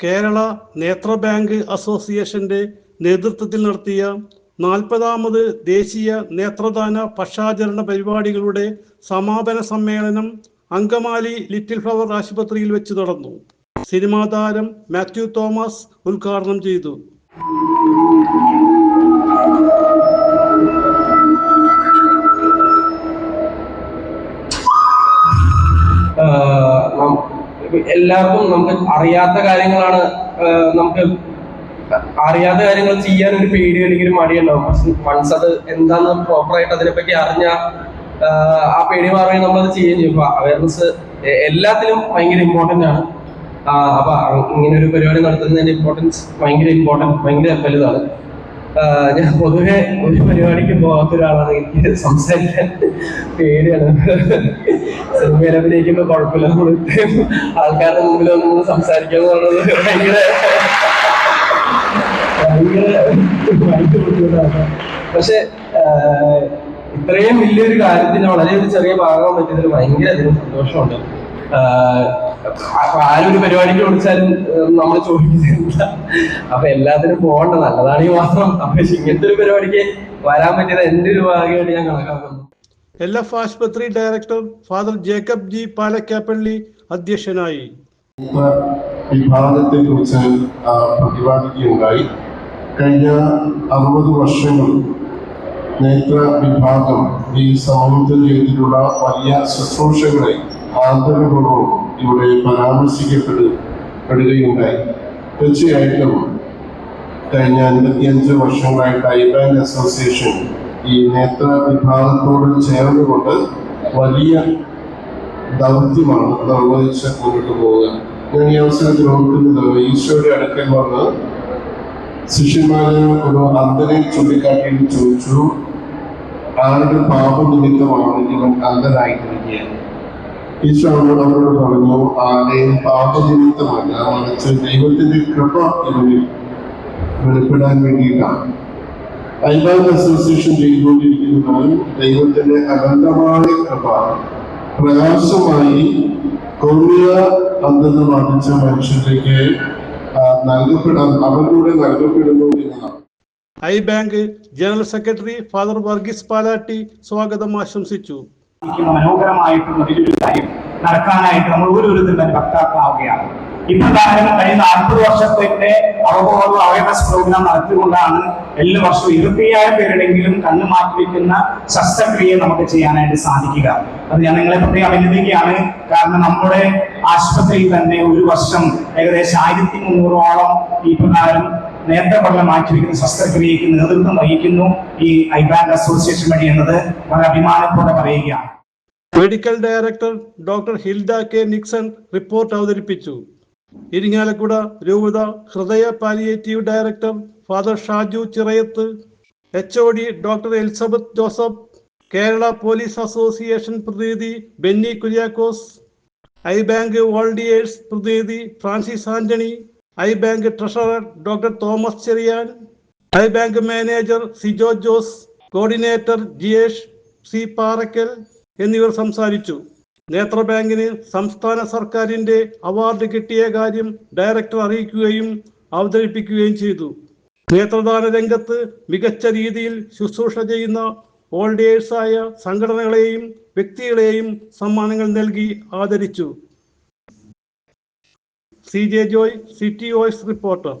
കേരള നേത്ര ബാങ്ക് അസോസിയേഷന്റെ നേതൃത്വത്തിൽ നടത്തിയ 40ാമത് ദേശീയ നേത്രദാന പക്ഷാചരണ പരിപാടികളുടെ സമാപന സമ്മേളനം അങ്കമാലി ലിറ്റിൽ ഫ്ലവർ ആശുപത്രിയിൽ വെച്ച് നടന്നു. സിനിമാ താരം മാത്യു തോമസ് ഉദ്ഘാടനം ചെയ്തു. എല്ലാവർക്കും നമുക്ക് അറിയാത്ത കാര്യങ്ങളാണ്, നമുക്ക് അറിയാത്ത കാര്യങ്ങൾ ചെയ്യാൻ ഒരു പേടി അല്ലെങ്കിൽ ഒരു മടിയുണ്ടാവും. പക്ഷെ വൺസ് അത് എന്താന്ന് പ്രോപ്പറായിട്ട് അതിനെപ്പറ്റി അറിഞ്ഞ ആ പേടി മാറി നമ്മളത് ചെയ്യുകയും ചെയ്യും. അപ്പൊ അവയർനെസ് എല്ലാത്തിലും ഭയങ്കര ഇമ്പോർട്ടൻ്റ് ആണ്. അപ്പൊ ഇങ്ങനെ ഒരു പരിപാടി നടത്തുന്നതിന്റെ ഇമ്പോർട്ടൻസ് ഭയങ്കര വലുതാണ്. ഞാൻ പൊതുവെ ഒരു പരിപാടിക്ക് പോകാത്ത ഒരാളാണ്. എനിക്ക് സംസാരിക്കാൻ പേടിയാണ്. സിനിമയിൽ അഭിനയിക്കുമ്പോൾ കുഴപ്പമില്ല, നമ്മൾ ആൾക്കാരുടെ മുമ്പിൽ ഒന്നും സംസാരിക്കുക എന്നുള്ളത് ഭയങ്കര ബുദ്ധിമുട്ടാണ്. പക്ഷെ ഇത്രയും വലിയൊരു കാര്യത്തിന് വളരെ ഒരു ചെറിയ ഭാഗം പറ്റിയതിൽ ഭയങ്കര അധികം സന്തോഷമുണ്ട്. ആരും ഒരു പരിപാടിക്ക് വിളിച്ചാലും നമ്മൾ ചോദിക്കുന്നില്ല. അപ്പൊ എല്ലാത്തിനും പോകണ്ട, നല്ലതാണെങ്കിൽ മാത്രം. അപ്പൊ ഇങ്ങനത്തെ ഒരു പരിപാടിക്ക് വരാൻ പറ്റിയത് എന്റെ ഒരു ഭാഗ്യമായിട്ട് ഞാൻ കണക്കാക്കുന്നു. LF ആശുപത്രി director father Jacob G Palakkappally അധ്യക്ഷനായി. വിഭാഗത്തെ കുറിച്ച് പ്രതിപാദിക്കുകയുണ്ടായി. കഴിഞ്ഞ 60 വർഷങ്ങൾ നേത്ര വിഭാഗം ഈ സമൂഹത്തിൽ ചെയ്തിട്ടുള്ള വലിയ ശുശ്രൂഷകളെ ആദരപൂർവ്വം ഇവിടെ പരാമർശിക്കപ്പെടുകയുണ്ടായി. തീർച്ചയായിട്ടും കഴിഞ്ഞ 55 വർഷങ്ങളായിട്ട് ഐ ബാങ്ക് അസോസിയേഷൻ ഈ നേത്ര വിഭാഗത്തോട് ചേർന്നുകൊണ്ട് വലിയ ദൗത്യമാണ് നിർവഹിച്ച് മുന്നോട്ട് പോവുക. ഞാൻ ഈ അവസരത്തിൽ ഓർക്കുന്നത്, ഈശോയുടെ അടുക്കൽ വന്ന് ശിഷ്യന്മാര് ഒരു അന്ധനെ ചൂണ്ടിക്കാട്ടിയിട്ട് ചോദിച്ചു, ആരുടെ പാപനിമിത്തമാണ് ഇവൻ അന്ധനായിട്ടിരിക്കുക? ഈശോ അവരോട് പറഞ്ഞു, ആരുടെയും പാപനിമിത്തമല്ല, മറിച്ച് ദൈവത്തിന്റെ കൃപ ഇവനിൽ വെളിപ്പെടാൻ വേണ്ടിയിട്ടാണ്. ഐ ബാങ്ക് അസോസിയേഷൻ ചെയ്തുകൊണ്ടിരിക്കുന്നത് ദൈവത്തിന്റെ അനന്തമായ കൃപ പ്രകാശമായി കോർണിയ അന്ധത ബാധിച്ച മനുഷ്യരിലേക്ക് അവരിലൂടെ നൽകപ്പെടുന്നു എന്നതാണ്. I bank general secretary father Varghese Palatty സ്വാഗതം ആശംസിച്ചു. മനോഹരമായിട്ടുള്ള വലിയൊരു കാര്യം നടക്കാനായിട്ട് നമ്മൾ ഓരോരുത്തരും തന്നെ വക്താക്കളാവുകയാണ്. ഇപ്രകാരം കഴിഞ്ഞ 40 വർഷത്തിന്റെ അവയർനെസ് പ്രോഗ്രാം നടത്തിക്കൊണ്ടാണ് എല്ലാ വർഷവും 25,000 പേരുടെങ്കിലും കണ്ണ് മാറ്റിവെക്കുന്ന ശസ്ത്രക്രിയ നമുക്ക് ചെയ്യാനായിട്ട് സാധിക്കുക. അത് ഞാൻ നിങ്ങളെ പ്രത്യേകം അഭിനന്ദിക്കുകയാണ്. കാരണം നമ്മുടെ ആശുപത്രിയിൽ തന്നെ ഒരു വർഷം ഏകദേശം 1300ഓളം ഈ പ്രകാരം നേത്രപടലം മാറ്റിവെക്കുന്ന ശസ്ത്രക്രിയക്ക് നേതൃത്വം വഹിക്കുന്നു ഈ ഐ ബാങ്ക് അസോസിയേഷൻ വഴി എന്നത് വളരെ അഭിമാനത്തോടെ പറയുകയാണ്. Medical director doctor Hilda K Nixon report അവതരിപ്പിച്ചു. ഇരിങ്ങാലക്കുട രൂപത Hridaya palliative director father Shaju Chirayath, HOD doctor Elizabeth Joseph, Kerala police association പ്രതിനിധി Benny Kuriakose, I bank volunteers പ്രതിനിധി Francis Antony, I bank treasurer doctor Thomas Cheriyan, I bank manager Sijo Jose, coordinator Jiyesh C Parakkal എന്നിവർ സംസാരിച്ചു. നേത്ര ബാങ്കിന് സംസ്ഥാന സർക്കാരിന്റെ അവാർഡ് കിട്ടിയ കാര്യം ഡയറക്ടർ അറിയിക്കുകയും അവതരിപ്പിക്കുകയും ചെയ്തു. നേത്രദാന രംഗത്ത് മികച്ച രീതിയിൽ ശുശ്രൂഷ ചെയ്യുന്ന വോളണ്ടിയേഴ്സായ സംഘടനകളെയും വ്യക്തികളെയും സമ്മാനങ്ങൾ നൽകി ആദരിച്ചു. CJ Joy, city voice reporter.